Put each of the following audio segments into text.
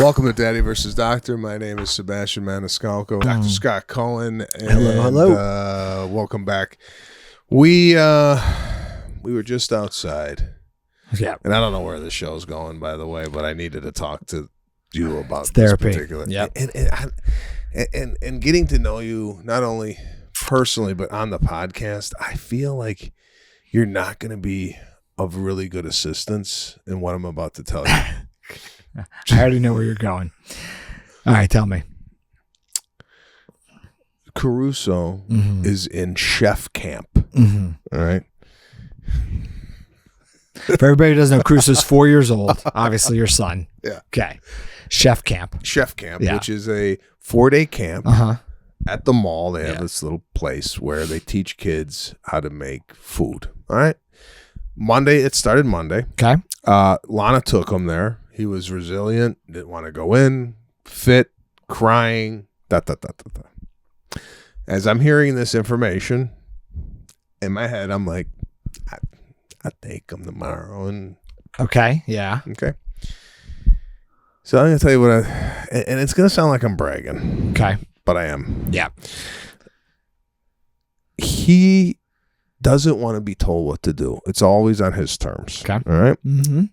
Welcome to Daddy versus Doctor. My name is Sebastian Maniscalco. Dr. Scott Cohen. And, hello. Welcome back. We were just outside. Yeah. And I don't know where the show's going, by the way, but I needed to talk to you about it's this therapy. particular. Yeah. And getting to know you, not only personally, but on the podcast, I feel like you're not going to be of really good assistance in what I'm about to tell you. I already know where you're going. All right, tell me. Caruso is in chef camp. All right. For everybody who doesn't know, Caruso's 4 years old. Obviously, your son. Yeah. Okay. Chef camp. Chef camp, Yeah. which is a 4-day camp at the mall. They have Yeah. this little place where they teach kids how to make food. All right. Monday, it started Monday. Okay. Lana took him there. He was resilient, didn't want to go in, fit, crying, As I'm hearing this information, in my head, I'm like, I'll take him tomorrow. And Okay. Yeah. okay. So I'm going to tell you what and it's going to sound like I'm bragging. Okay. But I am. Yeah. He doesn't want to be told what to do. It's always on his terms. Okay. All right. Mm-hmm.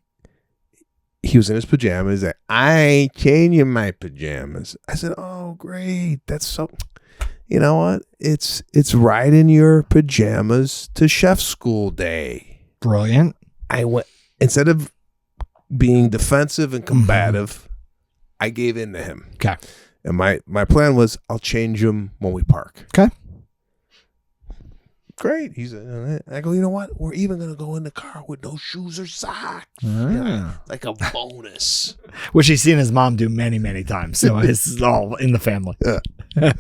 He was in his pajamas. I ain't changing my pajamas. I said, "Oh, great! That's so." You know what? It's right in your pajamas to chef school day. Brilliant. I went instead of being defensive and combative. I gave in to him. Okay. And my plan was I'll change him when we park. Okay. Great. He said, I go, you know what? We're even going to go in the car with no shoes or socks. Like a bonus. Which he's seen his mom do many, many times. So it's all in the family. Yeah.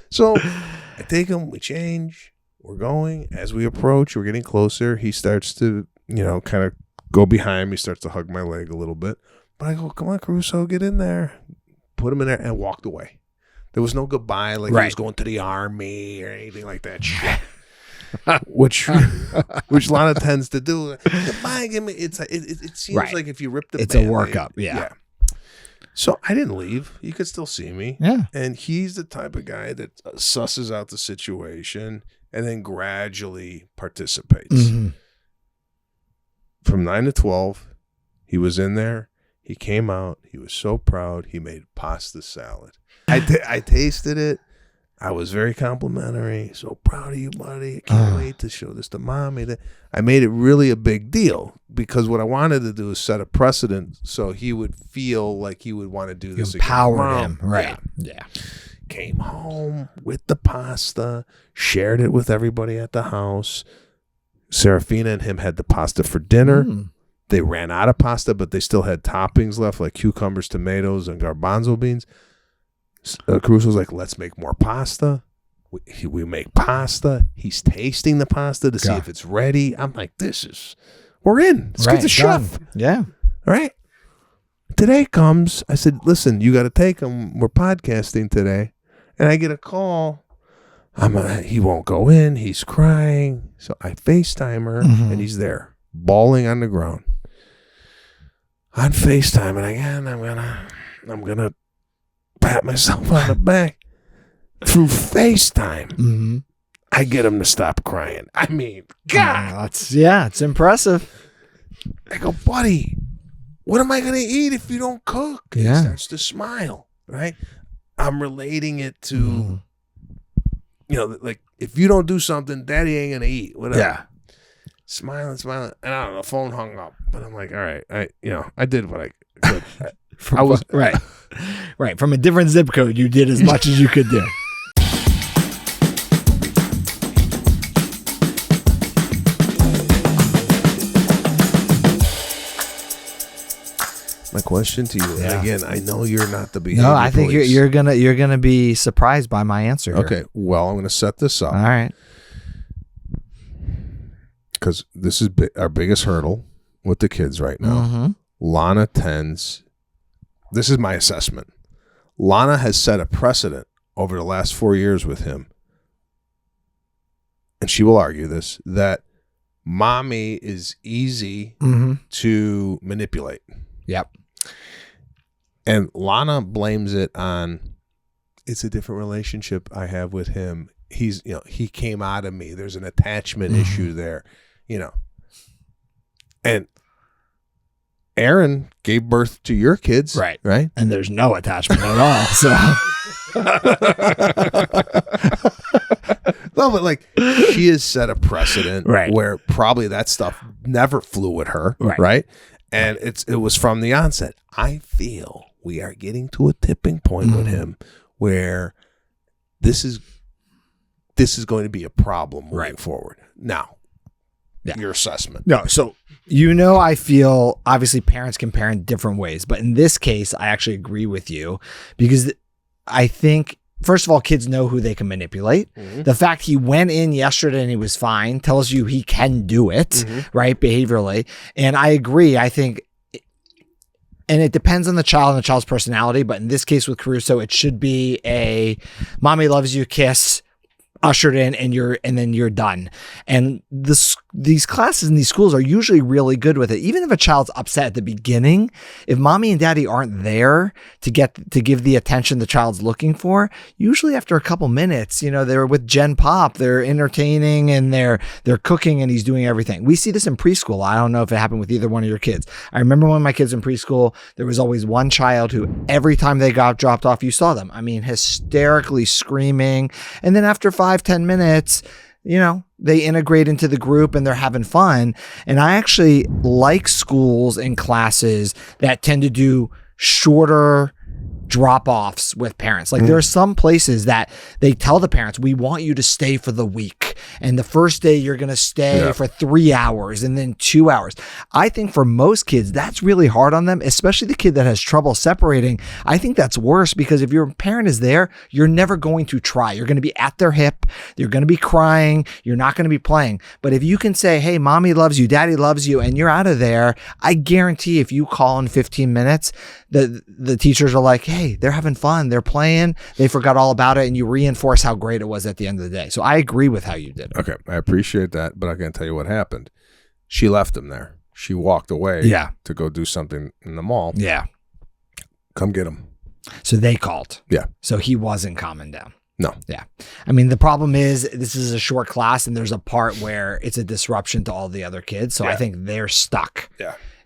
So I take him, we change, we're going. As we approach, we're getting closer. He starts to, kind of go behind me, starts to hug my leg a little bit. But I go, come on, Caruso, get in there. Put him in there and walked away. There was no goodbye like he was going to the army or anything like that shit. which Lana tends to do. Goodbye, give me. It seems like if you rip the it's a Band-Aid, workup. Yeah. So I didn't leave. You could still see me. Yeah. And he's the type of guy that susses out the situation and then gradually participates. Mm-hmm. From 9 to 12, he was in there. He came out. He was so proud. He made pasta salad. I tasted it. I was very complimentary. So proud of you, buddy. I can't wait to show this to mommy. I made it really a big deal because what I wanted to do is set a precedent so he would feel like he would want to do this again. Empower him. Right. Yeah. Came home with the pasta, shared it with everybody at the house. Serafina and him had the pasta for dinner. They ran out of pasta, but they still had toppings left like cucumbers, tomatoes, and garbanzo beans. Caruso was like, let's make more pasta. We make pasta. He's tasting the pasta to see if it's ready. I'm like, we're in. Let's get the chef. Yeah. All right. Today comes, I said, listen, you got to take him. We're podcasting today. And I get a call. He won't go in. He's crying. So I FaceTime her and he's there, bawling on the ground. On FaceTime. And again, I'm going to pat myself on the back. Through FaceTime, I get him to stop crying. I mean, God. It's impressive. I go, buddy, what am I going to eat if you don't cook? And he starts to smile, right? I'm relating it to, like, if you don't do something, daddy ain't going to eat. Whatever. Yeah. Smiling. And I don't know, the phone hung up. But I'm like, all right, I did what I could. I was right. From a different zip code, you did as much as you could do. My question to you, and again, I know you're not the behavior. No, I think police. you're gonna be surprised by my answer here. Okay, well, I'm gonna set this up. All right. Because this is our biggest hurdle with the kids right now. Lana tends. This is my assessment. Lana has set a precedent over the last 4 years with him, and she will argue this, that mommy is easy to manipulate. Yep. And Lana blames it on, it's a different relationship I have with him. He's, he came out of me. There's an attachment issue there, And Aaron gave birth to your kids. Right. Right. And there's no attachment at all. So. No, but like she has set a precedent where probably that stuff never flew with her. Right. And it was from the onset. I feel we are getting to a tipping point with him where this is going to be a problem moving forward. Now, your assessment. No, so I feel obviously parents can parent different ways, but in this case, I actually agree with you because I think, first of all, kids know who they can manipulate. The fact he went in yesterday and he was fine tells you he can do it, right, behaviorally. And I agree. I think, and it depends on the child and the child's personality, but in this case with Caruso, it should be a mommy loves you kiss, ushered in, and then you're done. And these classes in these schools are usually really good with it. Even if a child's upset at the beginning, if mommy and daddy aren't there to give the attention the child's looking for, usually after a couple minutes, they're with Gen Pop, they're entertaining and they're cooking and he's doing everything. We see this in preschool. I don't know if it happened with either one of your kids. I remember when my kids in preschool, there was always one child who every time they got dropped off, you saw them. I mean, hysterically screaming. And then after 5-10 minutes, they integrate into the group and they're having fun. And I actually like schools and classes that tend to do shorter drop-offs with parents. Like there are some places that they tell the parents, we want you to stay for the week. And the first day you're going to stay for 3 hours and then 2 hours. I think for most kids, that's really hard on them, especially the kid that has trouble separating. I think that's worse because if your parent is there, you're never going to try. You're going to be at their hip. You're going to be crying. You're not going to be playing. But if you can say, hey, mommy loves you, daddy loves you, and you're out of there, I guarantee if you call in 15 minutes, the teachers are like, hey, they're having fun. They're playing. They forgot all about it. And you reinforce how great it was at the end of the day. So I agree with how you did it. Okay. I appreciate that. But I can't tell you what happened. She left him there. She walked away to go do something in the mall. Yeah. Come get him. So they called. Yeah. So he wasn't calming down. No. Yeah. I mean, the problem is this is a short class and there's a part where it's a disruption to all the other kids. So I think they're stuck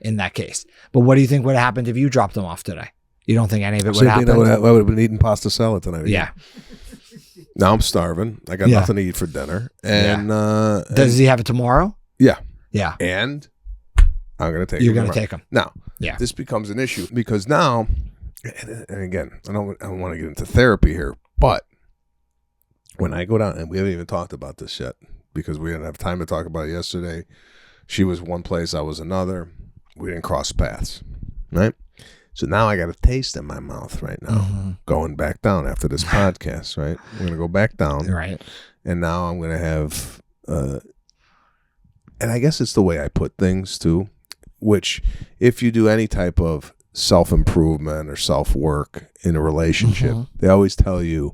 in that case. But what do you think would have happened if you dropped them off today? You don't think any of it would happen? I would have been eating pasta salad tonight. Yeah. Now I'm starving. I got nothing to eat for dinner. And does he have it tomorrow? Yeah. Yeah. And I'm going to take him. You're going to take him. Now, this becomes an issue because now, and again, I don't want to get into therapy here, but when I go down, and we haven't even talked about this yet because we didn't have time to talk about it yesterday. She was one place, I was another. We didn't cross paths, right? So now I got a taste in my mouth right now, going back down after this podcast, right? I'm going to go back down. Right. And now I'm going to have, and I guess it's the way I put things too, which if you do any type of self-improvement or self-work in a relationship, they always tell you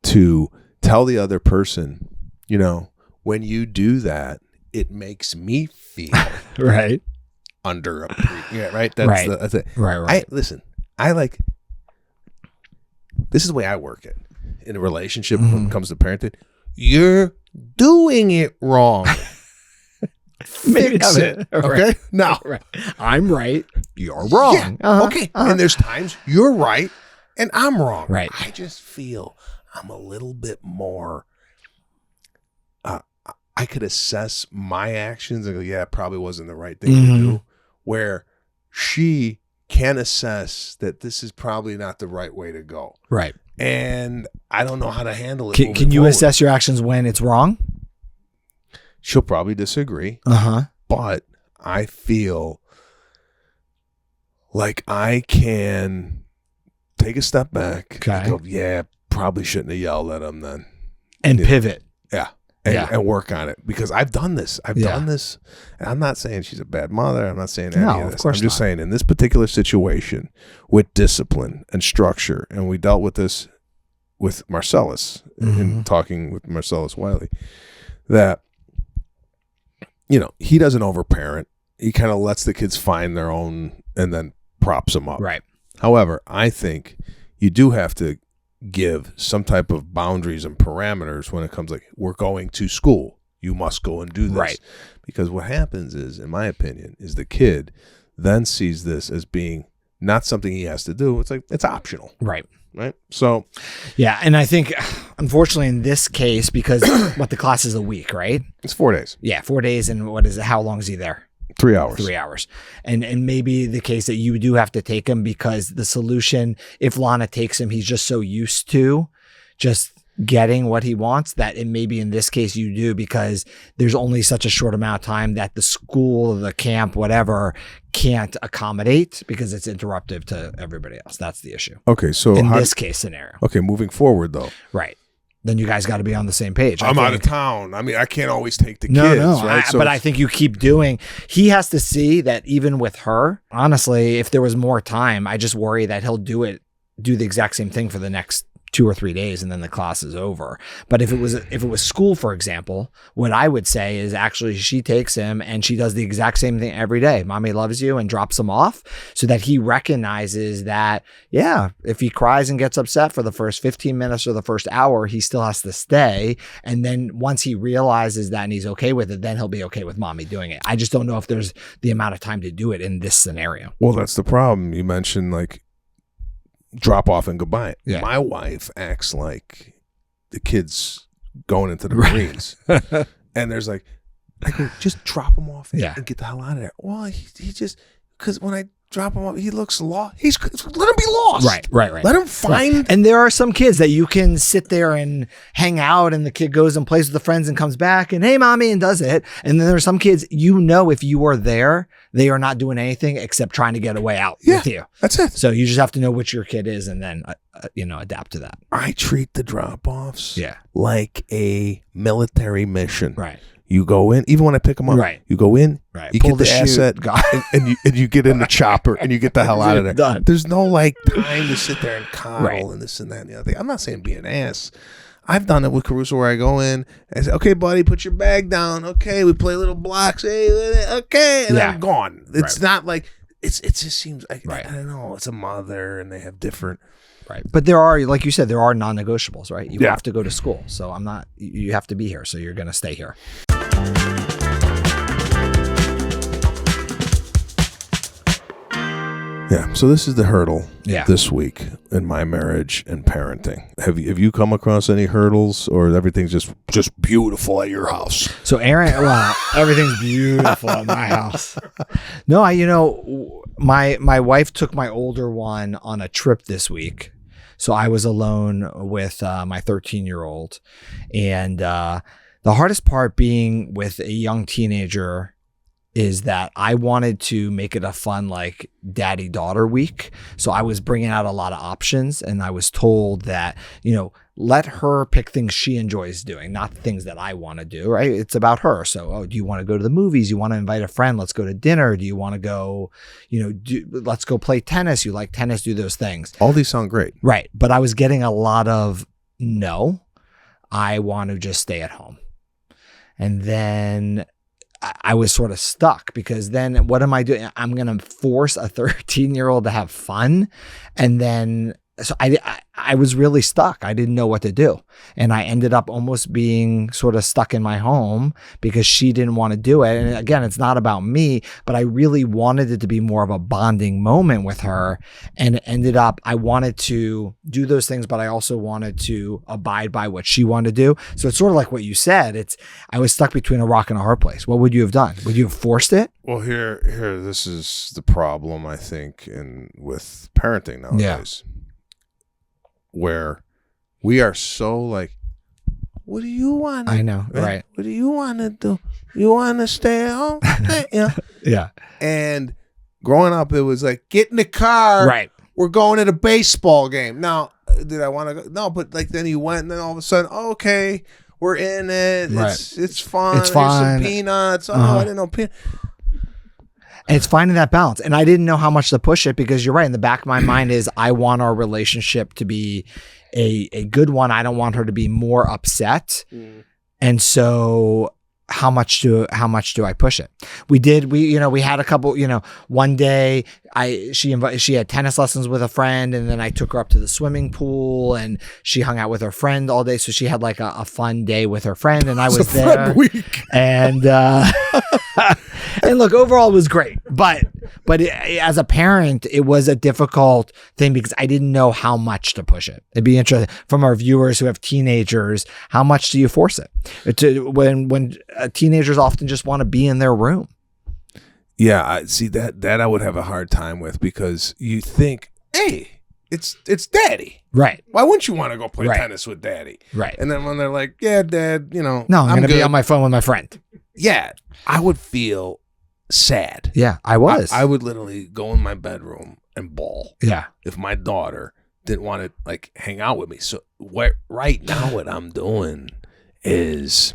to tell the other person, when you do that, it makes me feel right. Right. That's it. Right. Listen, this is the way I work it in a relationship when it comes to parenting. You're doing it wrong. Fix it. Okay. No. Right. I'm right. You're wrong. Yeah. Okay. And there's times you're right and I'm wrong. Right. I just feel I'm a little bit more. I could assess my actions and go, yeah, it probably wasn't the right thing to do. Where she can assess that this is probably not the right way to go. Right. And I don't know how to handle it. Can you assess your actions when it's wrong? She'll probably disagree. But I feel like I can take a step back and go, yeah, probably shouldn't have yelled at him then. And pivot. Yeah. And work on it because I've done this. I've done this. And I'm not saying she's a bad mother. I'm not saying any of this. Course I'm just saying in this particular situation with discipline and structure, and we dealt with this with Marcellus in talking with Marcellus Wiley, that, he doesn't overparent. He kind of lets the kids find their own and then props them up. Right. However, I think you do have to give some type of boundaries and parameters when it comes like, we're going to school. You must go and do this. Right. Because what happens is, in my opinion, is the kid then sees this as being not something he has to do. It's like, it's optional. Right. Right. So, yeah. And I think, unfortunately, in this case, because what the class is a week, right? it's 4 days, Yeah. 4 days. And what is it? How long is he there? 3 hours. 3 hours. And maybe the case that you do have to take him, because the solution, if Lana takes him, he's just so used to just getting what he wants that it maybe in this case you do, because there's only such a short amount of time that the school, the camp, whatever, can't accommodate because it's interruptive to everybody else. That's the issue. Okay. So in this case scenario. Okay. Moving forward though. Right. Then you guys got to be on the same page. I'm out of town. I mean, I can't always take the kids, right? But I think you keep doing. He has to see that even with her, honestly, if there was more time, I just worry that he'll do the exact same thing for the next 2 or 3 days, and then the class is over. But if it was school, for example, what I would say is actually she takes him and she does the exact same thing every day. Mommy loves you, and drops him off so that he recognizes that, yeah, if he cries and gets upset for the first 15 minutes or the first hour, he still has to stay. And then once he realizes that and he's okay with it, then he'll be okay with mommy doing it. I just don't know if there's the amount of time to do it in this scenario. Well, that's the problem. You mentioned like drop off and goodbye. Yeah. My wife acts like the kid's going into the Marines. And there's like, I go, just drop him off and get the hell out of there. Well, he just, because when I drop him off, he looks lost. Let him be lost. Right. Let him find. Right. And there are some kids that you can sit there and hang out, and the kid goes and plays with the friends and comes back and, hey, mommy, and does it. And then there are some kids, if you are there, they are not doing anything except trying to get away out with you. That's it. So you just have to know which your kid is and then, adapt to that. I treat the drop-offs Yeah. like a military mission. Right. You go in, even when I pick them up, right. You go in, right. You Pull get the asset, and you get in the chopper, and you get the hell out of there. Done. There's no like time to sit there and coddle and this and that and the other thing. I'm not saying be an ass. I've done it with Caruso where I go in and say, okay, buddy, put your bag down. Okay, we play little blocks. Hey, okay, and I'm gone. It's not like, it just seems like, I don't know, it's a mother and they have different. Right. But there are, like you said, there are non-negotiables, right? You have to go to school. So you have to be here. So you're going to stay here. Yeah. So this is the hurdle this week in my marriage and parenting. Have you come across any hurdles, or everything's just beautiful at your house? So Aaron, well, everything's beautiful at my house. No, my wife took my older one on a trip this week. So I was alone with my 13-year-old. And the hardest part being with a young teenager is that I wanted to make it a fun, like, daddy-daughter week. So I was bringing out a lot of options, and I was told that, let her pick things she enjoys doing, not things that I want to do, right? It's about her. So, do you want to go to the movies? You want to invite a friend? Let's go to dinner. Do you want to go, let's go play tennis. You like tennis, do those things. All these sound great. Right. But I was getting a lot of, no, I want to just stay at home. And then I was sort of stuck, because then what am I doing? I'm going to force a 13-year-old to have fun. And then, so I was really stuck. I didn't know what to do. And I ended up almost being sort of stuck in my home because she didn't want to do it. And again, it's not about me, but I really wanted it to be more of a bonding moment with her. And it ended up, I wanted to do those things, but I also wanted to abide by what she wanted to do. So it's sort of like what you said. I was stuck between a rock and a hard place. What would you have done? Would you have forced it? Well, here, this is the problem, I think, with parenting nowadays. Where we are so like, what do you want? I know, right? What do you want to do? You want to stay at home? Yeah. And growing up, it was like, get in the car. Right. We're going to the baseball game. Now, did I want to go? No, but like then you went, and then all of a sudden, okay, we're in it. Right. It's fun. It's fun. Here's some peanuts. I didn't know peanuts. And it's finding that balance. And I didn't know how much to push it, because you're right. In the back of my mind is, I want our relationship to be a good one. I don't want her to be more upset. And so how much do I push it? We had a couple, one day she had tennis lessons with a friend, and then I took her up to the swimming pool and she hung out with her friend all day. So she had like a fun day with her friend, and I was there. Week. And and look, overall it was great, but as a parent, it was a difficult thing because I didn't know how much to push it. It'd be interesting from our viewers who have teenagers, how much do you force it? When teenagers often just want to be in their room. Yeah, I see that I would have a hard time with, because you think, hey, it's daddy. Right. Why wouldn't you want to go play tennis with daddy? Right. And then when they're like, yeah, dad, no, I'm going to be on my phone with my friend. Yeah, I would feel sad. Yeah, I was. I would literally go in my bedroom and bawl. Yeah. If my daughter didn't want to like hang out with me. So right now what I'm doing is,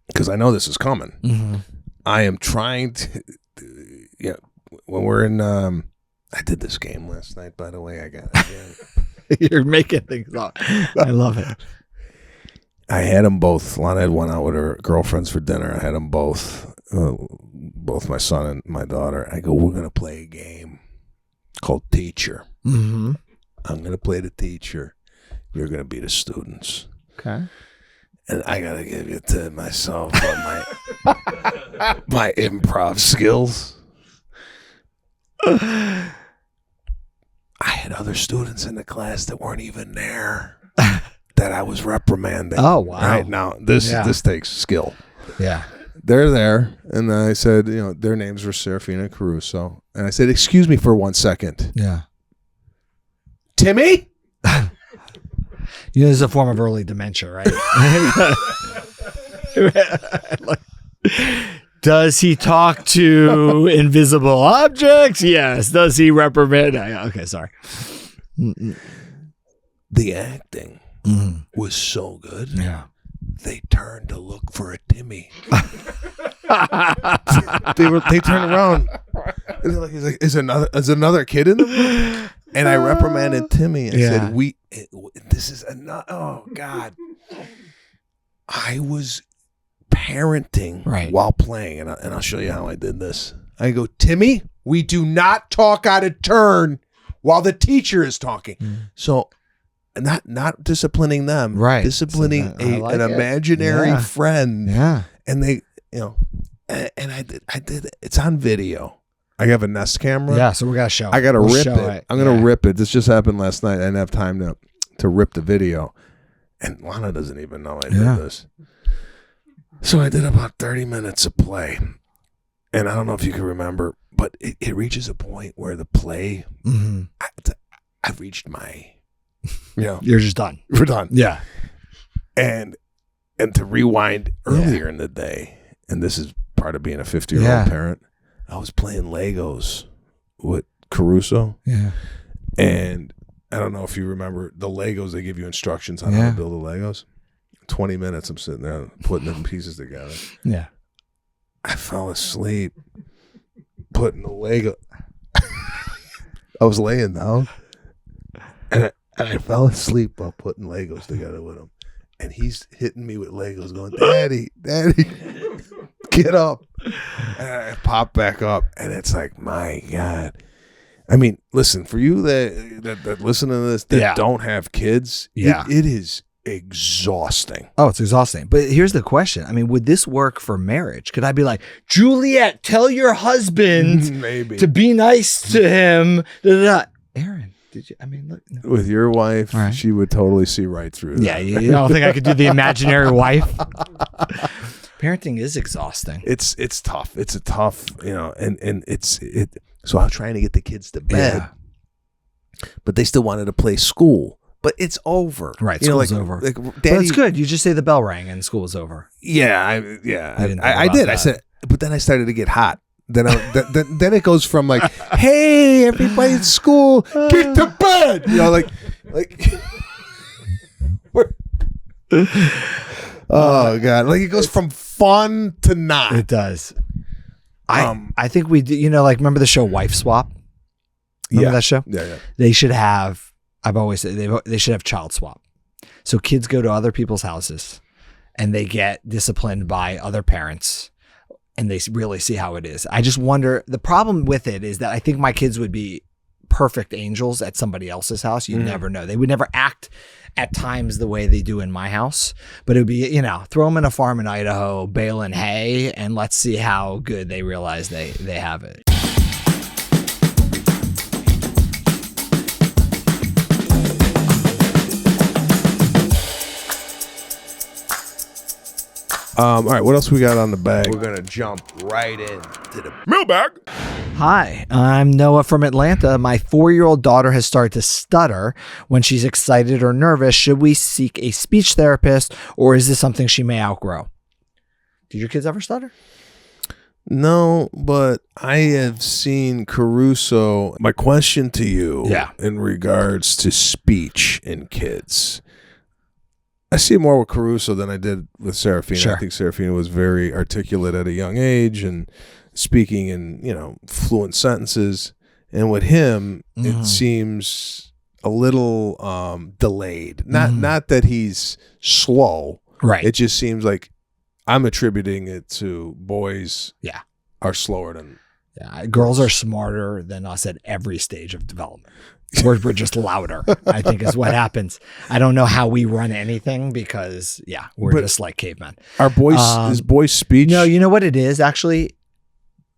because I know this is coming, Mm-hmm. I am trying to, when we're in, I did this game last night, by the way. I got it. You're making things up. I love it. I had them both. Lana had went out with her girlfriends for dinner. I had them both my son and my daughter. I go, we're going to play a game called Teacher. Mm-hmm. I'm going to play the teacher. You're going to be the students. Okay. And I got to give it to myself on my improv skills. I had other students in the class that weren't even there that I was reprimanding. Oh, wow. Right now, this takes skill. Yeah. They're there, and I said, their names were Serafina Caruso. And I said, excuse me for 1 second. Yeah. Timmy? This is a form of early dementia, right? Does he talk to invisible objects? Yes. Does he reprimand? Okay, sorry. The acting was so good. Yeah. They turned to look for a Timmy. they turned around. And he's like, is another kid in the room? And I reprimanded Timmy and said, this is enough. Oh God. I was parenting while playing, and I'll show you how I did this. I go, Timmy, we do not talk out of turn while the teacher is talking. So not disciplining them, disciplining an imaginary friend. Yeah. And they, and I did it. It's on video. I have a Nest camera. Yeah, so we got to show it. I got to rip it. I'm going to rip it. This just happened last night. I didn't have time to rip the video. And Lana doesn't even know I did this. So I did about 30 minutes of play. And I don't know if you can remember, but it reaches a point where the play, I've reached my, you're just done. We're done. Yeah. And to rewind earlier in the day, and this is part of being a 50-year-old parent, I was playing Legos with Caruso. Yeah. And I don't know if you remember the Legos, they give you instructions on how to build the Legos. 20 minutes I'm sitting there putting them pieces together. Yeah. I fell asleep putting the Lego. I was laying down and I fell asleep while putting Legos together with him. And he's hitting me with Legos going, Daddy, get up. And I pop back up and it's like, my God. I mean, listen, for you that listen to this, that don't have kids, it is exhausting. Oh, it's exhausting. But here's the question. I mean, would this work for marriage? Could I be like, Juliet, tell your husband maybe to be nice to him? Aaron, did you? I mean, look. No. With your wife, she would totally see right through that. Yeah, you don't think I could do the imaginary wife? Parenting is exhausting. It's tough. It's a tough, and it's. So I was trying to get the kids to bed, but they still wanted to play school. But it's over. Right, school's over. Like, Daddy, but it's good. You just say the bell rang and school was over. Yeah, I did. I said, but then I started to get hot. Then then it goes from like, hey, everybody at school, get to bed. Oh God, like it goes from fun to not. It does. I think we do. Remember the show Wife Swap? Remember that show? Yeah. They should have. I've always said they should have child swap. So kids go to other people's houses, and they get disciplined by other parents and they really see how it is. I just wonder, the problem with it is that I think my kids would be perfect angels at somebody else's house. You never know. They would never act at times the way they do in my house, but it would be, throw them in a farm in Idaho, baling hay, and let's see how good they realize they have it. All right, what else we got on the bag? We're going to jump right into the mailbag. Hi, I'm Noah from Atlanta. My 4-year-old daughter has started to stutter when she's excited or nervous. Should we seek a speech therapist, or is this something she may outgrow? Did your kids ever stutter? No, but I have seen Caruso. My question to you in regards to speech in kids, I see more with Caruso than I did with Serafina. Sure. I think Serafina was very articulate at a young age and speaking in, fluent sentences. And with him, it seems a little delayed. Not that he's slow. Right. It just seems like I'm attributing it to boys are slower than girls are smarter than us at every stage of development. We're just louder, I think, is what happens. I don't know how we run anything because, we're just like cavemen. Our boys, is boys' speech? No, you know what it is, actually?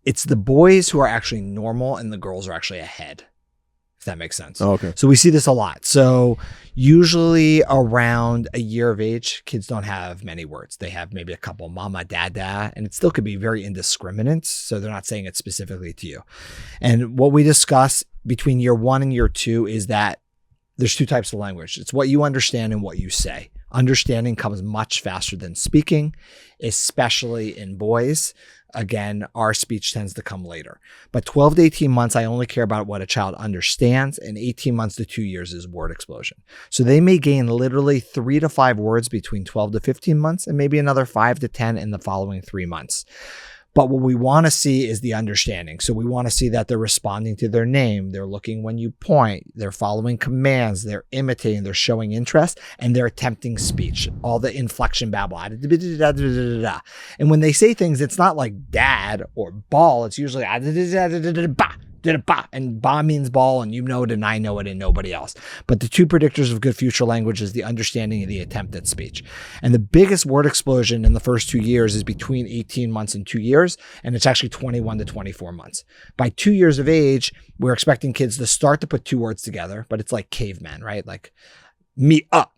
It's the boys who are actually normal and the girls are actually ahead, if that makes sense. Oh, okay. So we see this a lot. So usually around a year of age, kids don't have many words. They have maybe a couple, mama, dada, and it still could be very indiscriminate. So they're not saying it specifically to you. And what we discuss between year 1 and year 2 is that there's 2 types of language. It's what you understand and what you say. Understanding comes much faster than speaking, especially in boys. Again, our speech tends to come later. But 12 to 18 months, I only care about what a child understands, and 18 months to 2 years is word explosion. So they may gain literally 3 to 5 words between 12 to 15 months, and maybe another 5 to 10 in the following 3 months. But what we want to see is the understanding. So we want to see that they're responding to their name. They're looking when you point. They're following commands. They're imitating. They're showing interest. And they're attempting speech. All the inflection babble. And when they say things, it's not like dad or ball. It's usually and ba means ball, and you know it and I know it and nobody else. But the 2 predictors of good future language is the understanding and the attempt at speech. And the biggest word explosion in the first 2 years is between 18 months and 2 years, and it's actually 21 to 24 months. By 2 years of age, we're expecting kids to start to put 2 words together, but it's like cavemen, right? Like me up.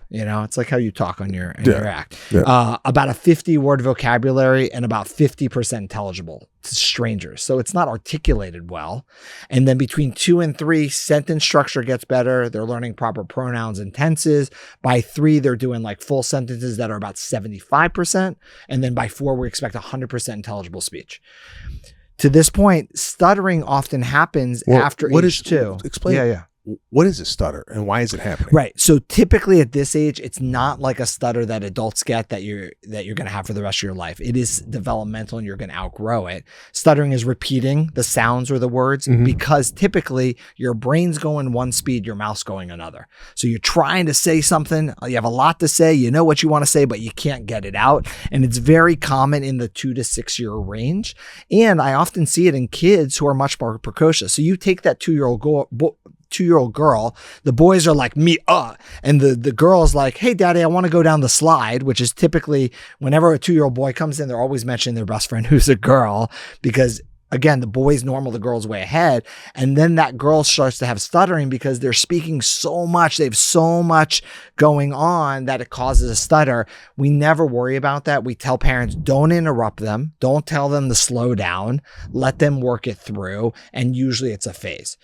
It's like how you talk on your act. About a 50-word vocabulary and about 50% intelligible to strangers. So it's not articulated well. And then between 2 and 3, sentence structure gets better. They're learning proper pronouns and tenses. By 3, they're doing like full sentences that are about 75%. And then by 4, we expect 100% intelligible speech. To this point, stuttering often happens after age 2. Explain. What is a stutter and why is it happening? Right. So typically at this age, it's not like a stutter that adults get that you're going to have for the rest of your life. It is developmental and you're going to outgrow it. Stuttering is repeating the sounds or the words because typically your brain's going one speed, your mouth's going another. So you're trying to say something, you have a lot to say, you know what you want to say, but you can't get it out. And it's very common in the 2 to 6 year range. And I often see it in kids who are much more precocious. So you take that 2-year-old girl, the boys are like, me, and the girl's like, hey, daddy, I want to go down the slide, which is typically whenever a 2-year-old boy comes in, they're always mentioning their best friend who's a girl because again, the boy's normal, the girl's way ahead. And then that girl starts to have stuttering because they're speaking so much. They have so much going on that it causes a stutter. We never worry about that. We tell parents, don't interrupt them. Don't tell them to slow down. Let them work it through. And usually it's a phase.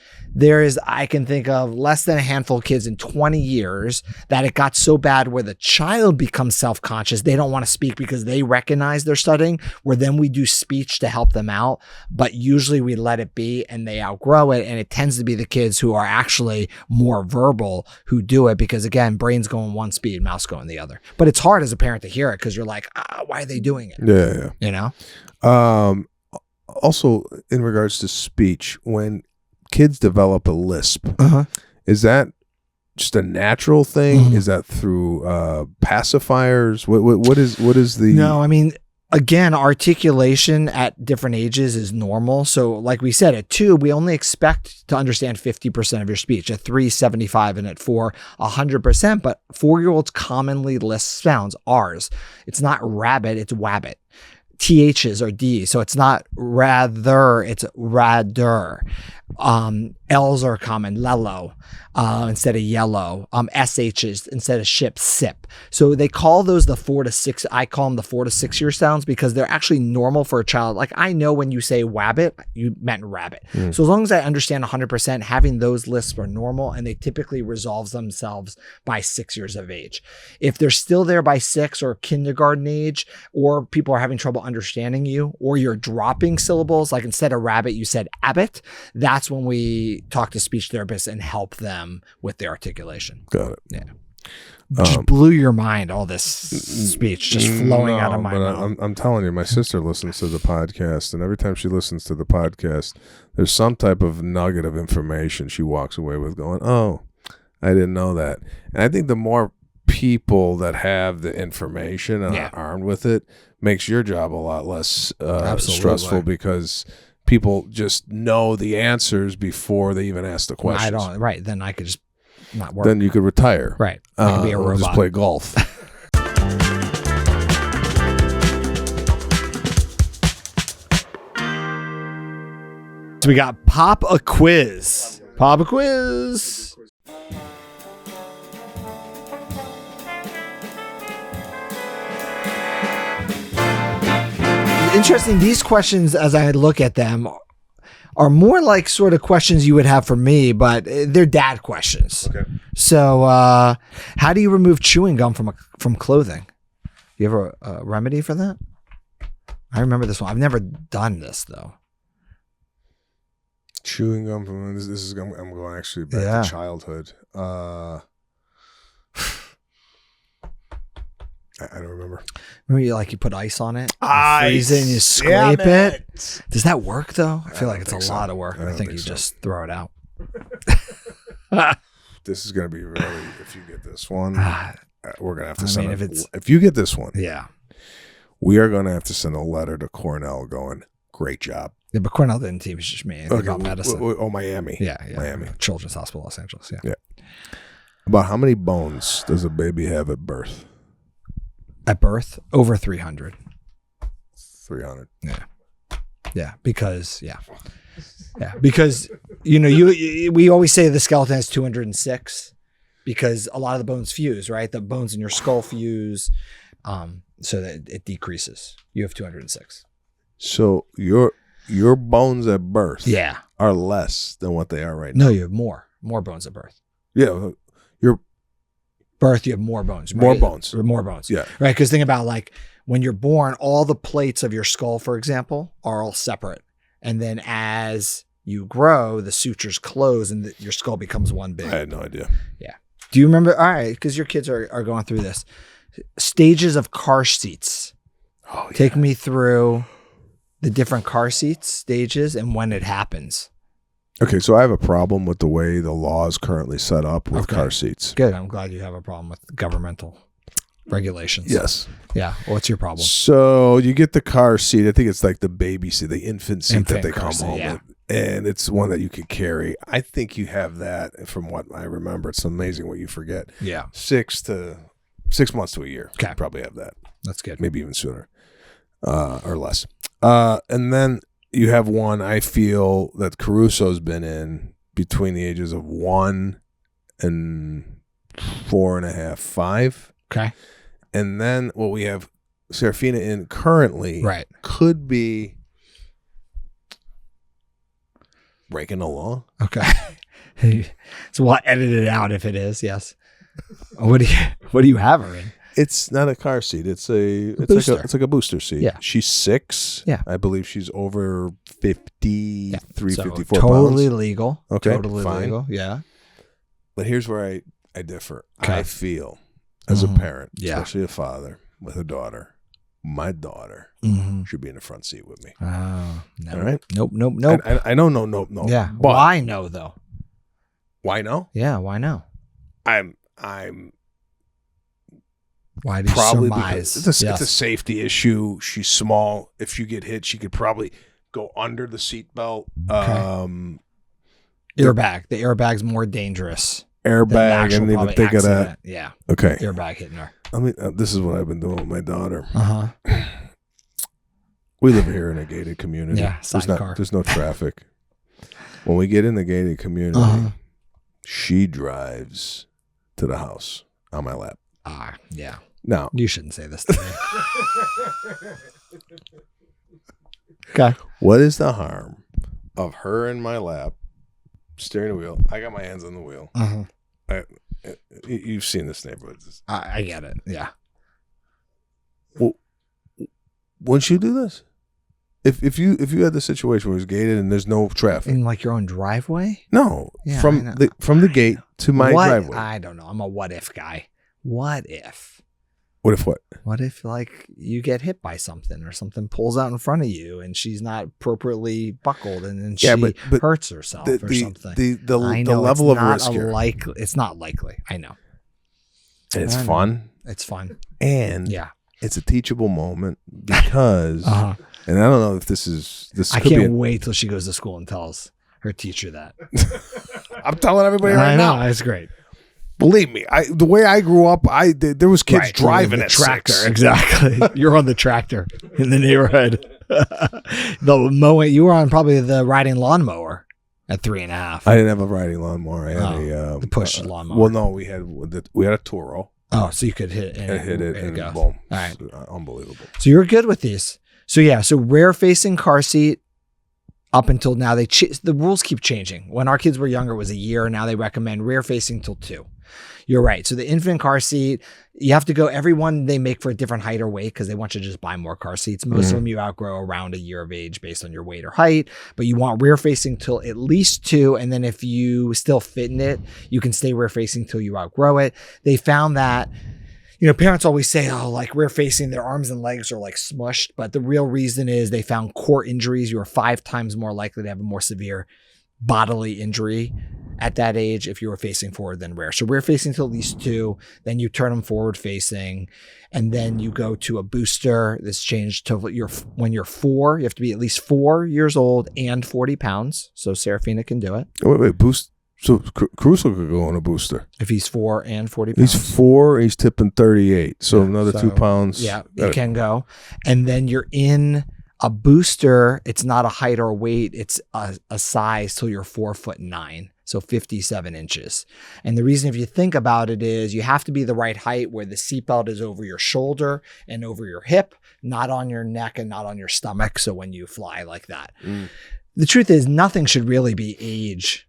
I can think of less than a handful of kids in 20 years that it got so bad where the child becomes self-conscious. They don't want to speak because they recognize they're stuttering, where then we do speech to help them out. But usually we let it be and they outgrow it. And it tends to be the kids who are actually more verbal who do it because, again, brain's going one speed, mouth's going the other. But it's hard as a parent to hear it because you're like, why are they doing it? Yeah. You know? Also, in regards to speech, when kids develop a lisp, is that just a natural thing? Is that through pacifiers? What is the? No, I mean, again, articulation at different ages is normal. So like we said, at 2, we only expect to understand 50% of your speech. At 3, 75, and at 4, 100%. But 4-year-olds commonly lisp sounds, R's. It's not rabbit, it's wabbit. THs are D, so it's not rather, it's rather. L's are common, lello, instead of yellow. SHs instead of ship, sip. So they call those the 4 to 6. I call them the 4 to 6 year sounds because they're actually normal for a child. Like I know when you say wabbit, you meant rabbit. So as long as I understand 100%, having those lisps are normal, and they typically resolve themselves by 6 years of age. If they're still there by 6 or kindergarten age, or people are having trouble understanding you, or you're dropping syllables, like instead of rabbit, you said abbot, that's when we talk to speech therapists and help them with their articulation. Got it. Yeah. Just blew your mind, all this speech just flowing out of my mouth. I'm telling you, my sister listens to the podcast, and every time she listens to the podcast, there's some type of nugget of information she walks away with going, oh, I didn't know that. And I think the more people that have the information and are armed with it makes your job a lot less stressful, because people just know the answers before they even ask the questions. Right. Then I could just not work. Then you could retire. Right. I could be a robot. Just play golf. So we got Pop a Quiz. Pop a Quiz. Interesting. These questions, as I look at them, are more like sort of questions you would have for me, but they're dad questions. Okay. So, how do you remove chewing gum from clothing? You have a remedy for that? I remember this one. I've never done this though. Chewing gum from this is I'm going actually back to childhood. I don't remember. Remember you put ice on it, freeze it, and you scrape it. Does that work though? I feel like it's a lot of work. I think you just throw it out. This is going to be really, if you get this one, we're going to have to send if you get this one, we are going to have to send a letter to Cornell going, great job. Yeah, but Cornell didn't teach me anything about medicine. Miami. Yeah. Miami. Children's Hospital, Los Angeles. Yeah. About how many bones does a baby have at birth? At birth, over 300. 300. Yeah. Because we always say the skeleton has 206 because a lot of the bones fuse, right? The bones in your skull fuse, so that it decreases. You have 206. So your bones at birth are less than what they are right now. No, you have more bones at birth. Yeah, your birth, you have more bones. More right? bones. More bones. Yeah. Right. Because think about when you're born, all the plates of your skull, for example, are all separate. And then as you grow, the sutures close and your skull becomes one big. I had no idea. Yeah. Do you remember? All right. Because your kids are going through this. Stages of car seats. Oh, yeah. Take me through the different car seats stages and when it happens. Okay, so I have a problem with the way the law is currently set up with car seats. Good. I'm glad you have a problem with governmental regulations. Yes. Yeah. What's your problem? So you get the car seat. I think it's like the baby seat, the infant seat that they come home with. And it's one that you could carry. I think you have that. From what I remember, it's amazing what you forget. Yeah. 6 months to a year. Okay. You probably have that. That's good. Maybe even sooner or less. And then you have one I feel that Caruso's been in between the ages of 1 and 4.5, 5. Okay. And then what we have Serafina in currently could be breaking the law. Okay. So we'll edit it out if it is. Yes. What do you have her in? It's not a car seat. It's like a booster seat. Yeah. She's 6. Yeah. I believe she's over 53, 54 pounds. Totally legal. Okay. Totally legal. Yeah. But here's where I differ. Okay. I feel as a parent, especially a father with a daughter, my daughter should be in the front seat with me. Oh, no. All right. Nope. I know. No. Yeah. But why no though? why no? Yeah. Why no? I'm Why do you probably surmise? because it's a safety issue. She's small. If you get hit, she could probably go under the seatbelt. Okay. Airbag. The airbag's more dangerous. Airbag, and even think of that. Yeah. Okay. Airbag hitting her. I mean, this is what I've been doing with my daughter. Uh-huh. We live here in a gated community. Yeah, sidecar. There's no traffic. When we get in the gated community, she drives to the house on my lap. Yeah. Now, you shouldn't say this to me. Okay. What is the harm of her in my lap, steering the wheel? I got my hands on the wheel. You've seen this neighborhood. I get it. Yeah. Well, wouldn't you do this? If you had the situation where it's gated and there's no traffic in like your own driveway? No, yeah, from the gate to my driveway. I don't know. I'm a what if guy. What if? What if what? What if like you get hit by something or something pulls out in front of you and she's not appropriately buckled and then she but hurts herself or something? The level of risk here. It's not likely. I know. And it's fun. It's fun. And it's a teachable moment because, and I don't know if this. I can't wait till she goes to school and tells her teacher that. I'm telling everybody right now. I know, it's great. Believe me, the way I grew up, there was kids driving the at tractor. 6. Exactly. You're on the tractor in the neighborhood. The mowing. You were on probably the riding lawnmower at 3.5. I didn't have a riding lawnmower. I had the push lawnmower. Well, no, we had a Toro. Oh, so you could hit it and go. Boom. All right. Unbelievable. So you're good with these. So rear facing car seat. Up until now, the rules keep changing. When our kids were younger, it was a year. Now they recommend rear facing till 2. You're right. So the infant car seat, you have to go, every one they make for a different height or weight because they want you to just buy more car seats. Most of them you outgrow around a year of age based on your weight or height, but you want rear facing till at least 2. And then if you still fit in it, you can stay rear facing till you outgrow it. They found that, parents always say, like rear facing, their arms and legs are like smushed. But the real reason is they found core injuries. You are 5 times more likely to have a more severe bodily injury at that age if you were facing forward than rear. So rear facing till at least 2, then you turn them forward facing, and then you go to a booster. This changed to when you're 4, you have to be at least 4 years old and 40 pounds. So Serafina can do it. Wait, boost. So Caruso could go on a booster. If he's 4 and 40 pounds. He's 4, he's tipping 38. So another 2 pounds. Yeah, he can go. And then you're in a booster. It's not a height or a weight. It's a size till you're 4'9". So 57 inches. And the reason, if you think about it, is you have to be the right height where the seatbelt is over your shoulder and over your hip, not on your neck and not on your stomach. So when you fly like that. The truth is nothing should really be age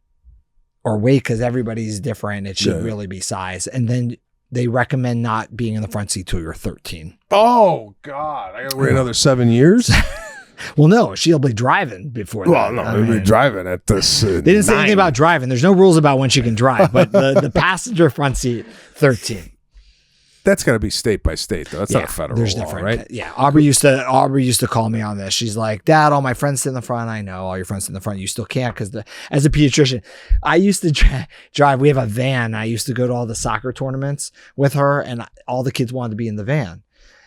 or weight because everybody's different. It should really be size. And then they recommend not being in the front seat till you're 13. Oh, God. I got to wait another 7 years? Well, no, she'll be driving before that. Well, no, she'll be driving at this. They didn't say anything about driving. There's no rules about when she can drive, but the passenger front seat, 13. That's got to be state by state, though. That's not a federal there's law, different, right? Yeah, Aubrey used to call me on this. She's like, "Dad, all my friends sit in the front." I know all your friends sit in the front. You still can't because as a pediatrician, I used to drive. We have a van. I used to go to all the soccer tournaments with her, and all the kids wanted to be in the van,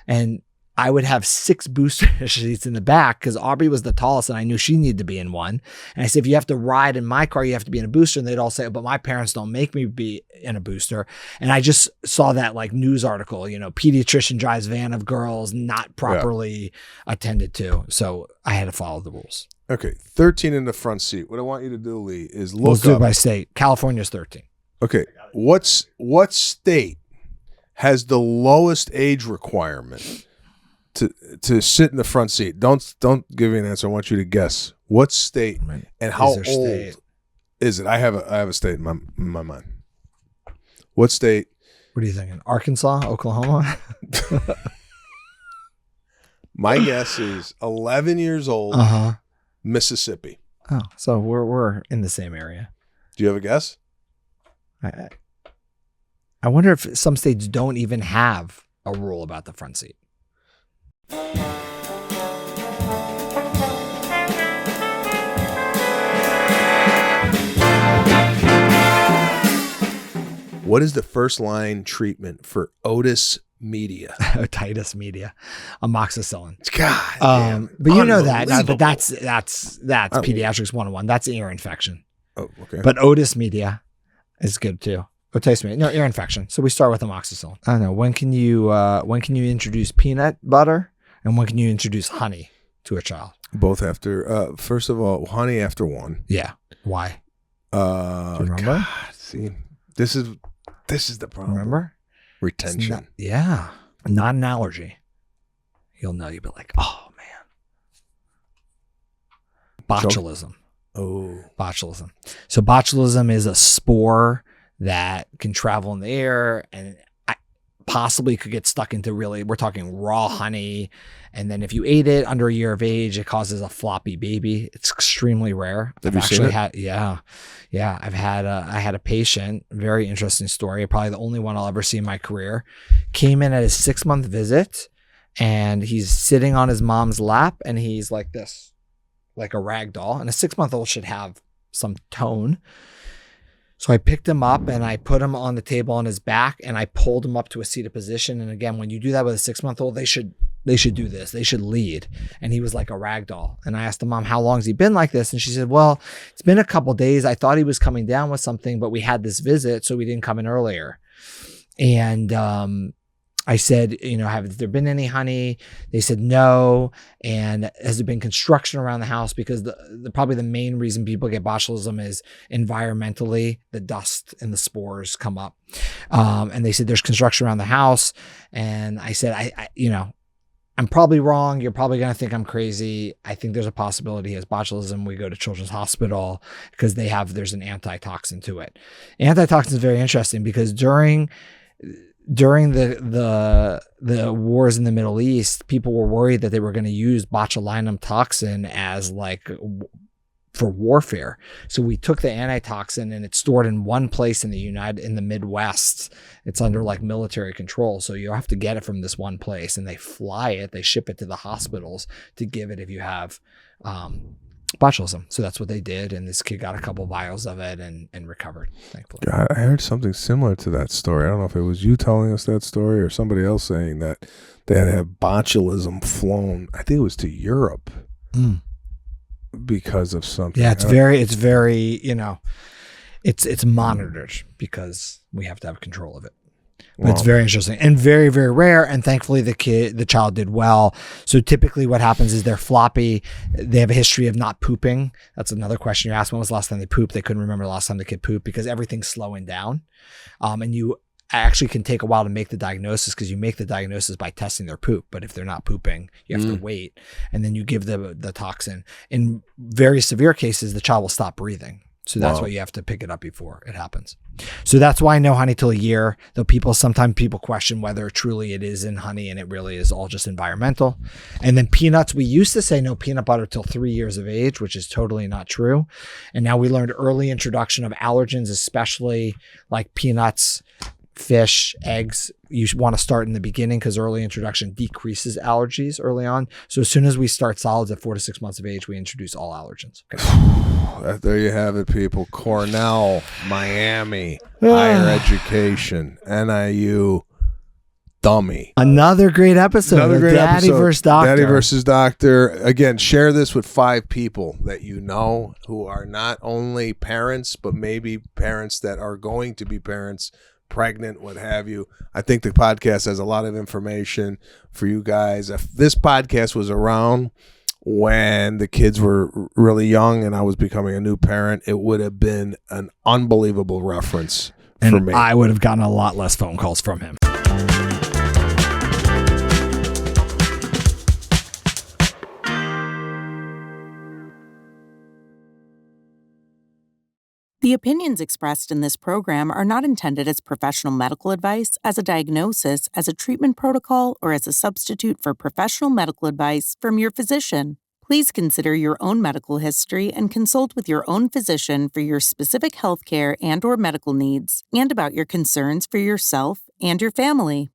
and I would have 6 booster seats in the back because Aubrey was the tallest and I knew she needed to be in one. And I said, if you have to ride in my car, you have to be in a booster. And they'd all say, but my parents don't make me be in a booster. And I just saw that like news article, pediatrician drives van of girls not properly attended to. So I had to follow the rules. Okay. 13 in the front seat. What I want you to do, Lee, is look Let's do up. it by state. California's 13. Okay. What state has the lowest age requirement to sit in the front seat? Don't give me an answer. I want you to guess what state and how old is it. I have a state in my mind. What state? What are you thinking? Arkansas, Oklahoma? My guess is 11 years old. Mississippi. Oh, so we're in the same area. Do you have a guess? I wonder if some states don't even have a rule about the front seat. What is the first line treatment for otitis media? Otitis media, amoxicillin. God damn. But you know that. No, but Unbelievable. that's Pediatrics 101. That's ear infection. Oh, okay. But otis media is good too. Otitis media, no, ear infection. So we start with amoxicillin. I don't know. When can you introduce peanut butter, and when can you introduce honey to a child? Both after. First of all, honey after 1. Yeah. Why? Do you remember? God, see, this is the problem. Remember? Retention. Not an allergy. You'll know. You'll be like, oh man. Botulism. Botulism. So botulism is a spore that can travel in the air and possibly could get stuck into we're talking raw honey. And then if you ate it under a year of age, it causes a floppy baby. It's extremely rare. Have you seen it? Yeah. I had a patient, very interesting story. Probably the only one I'll ever see in my career. Came in at his 6-month visit and he's sitting on his mom's lap and he's like this, like a rag doll. And a 6-month-old should have some tone. So I picked him up and I put him on the table on his back and I pulled him up to a seated position. And again, when you do that with a 6-month-old, they should do this. They should lead. And he was like a rag doll. And I asked the mom, how long has he been like this? And she said, well, it's been a couple days. I thought he was coming down with something, but we had this visit, so we didn't come in earlier. And I said, have there been any honey? They said no. And has there been construction around the house? Because probably the main reason people get botulism is environmentally, the dust and the spores come up. And they said there's construction around the house. And I said, I'm probably wrong. You're probably going to think I'm crazy. I think there's a possibility he has botulism. We go to Children's Hospital because there's an antitoxin to it. Antitoxin is very interesting because during the wars in the Middle East, people were worried that they were going to use botulinum toxin as for warfare. So we took the antitoxin and it's stored in one place in the Midwest. It's under military control. So you have to get it from this one place and they ship it to the hospitals to give it if you have botulism. So that's what they did. And this kid got a couple vials of it and recovered, thankfully. God, I heard something similar to that story. I don't know if it was you telling us that story or somebody else saying that they had to have botulism flown. I think it was to Europe because of something. Yeah, it's very, it's monitored because we have to have control of it. But it's very interesting and very, very rare. And thankfully the child did well. So typically what happens is they're floppy. They have a history of not pooping. That's another question you asked. When was the last time they pooped? They couldn't remember the last time the kid pooped because everything's slowing down. And you actually can take a while to make the diagnosis because you make the diagnosis by testing their poop. But if they're not pooping, you have to wait. And then you give the toxin. In very severe cases, the child will stop breathing. So that's why you have to pick it up before it happens. So that's why no honey till a year, though sometimes people question whether truly it is in honey and it really is all just environmental. And then peanuts, we used to say no peanut butter till 3 years of age, which is totally not true. And now we learned early introduction of allergens, especially like peanuts, fish, eggs. You want to start in the beginning because early introduction decreases allergies early on. So as soon as we start solids at 4 to 6 months of age, we introduce all allergens. Okay. There you have it, people. Cornell, Miami, higher education, NIU, dummy. Another great episode. Daddy versus Doctor. Daddy versus Doctor. Again, share this with 5 people that you know who are not only parents, but maybe parents that are going to be parents, pregnant, what have you. I think the podcast has a lot of information for you guys. If this podcast was around when the kids were really young and I was becoming a new parent, it would have been an unbelievable reference for me. I would have gotten a lot less phone calls from him. The opinions expressed in this program are not intended as professional medical advice, as a diagnosis, as a treatment protocol, or as a substitute for professional medical advice from your physician. Please consider your own medical history and consult with your own physician for your specific healthcare and/or medical needs and about your concerns for yourself and your family.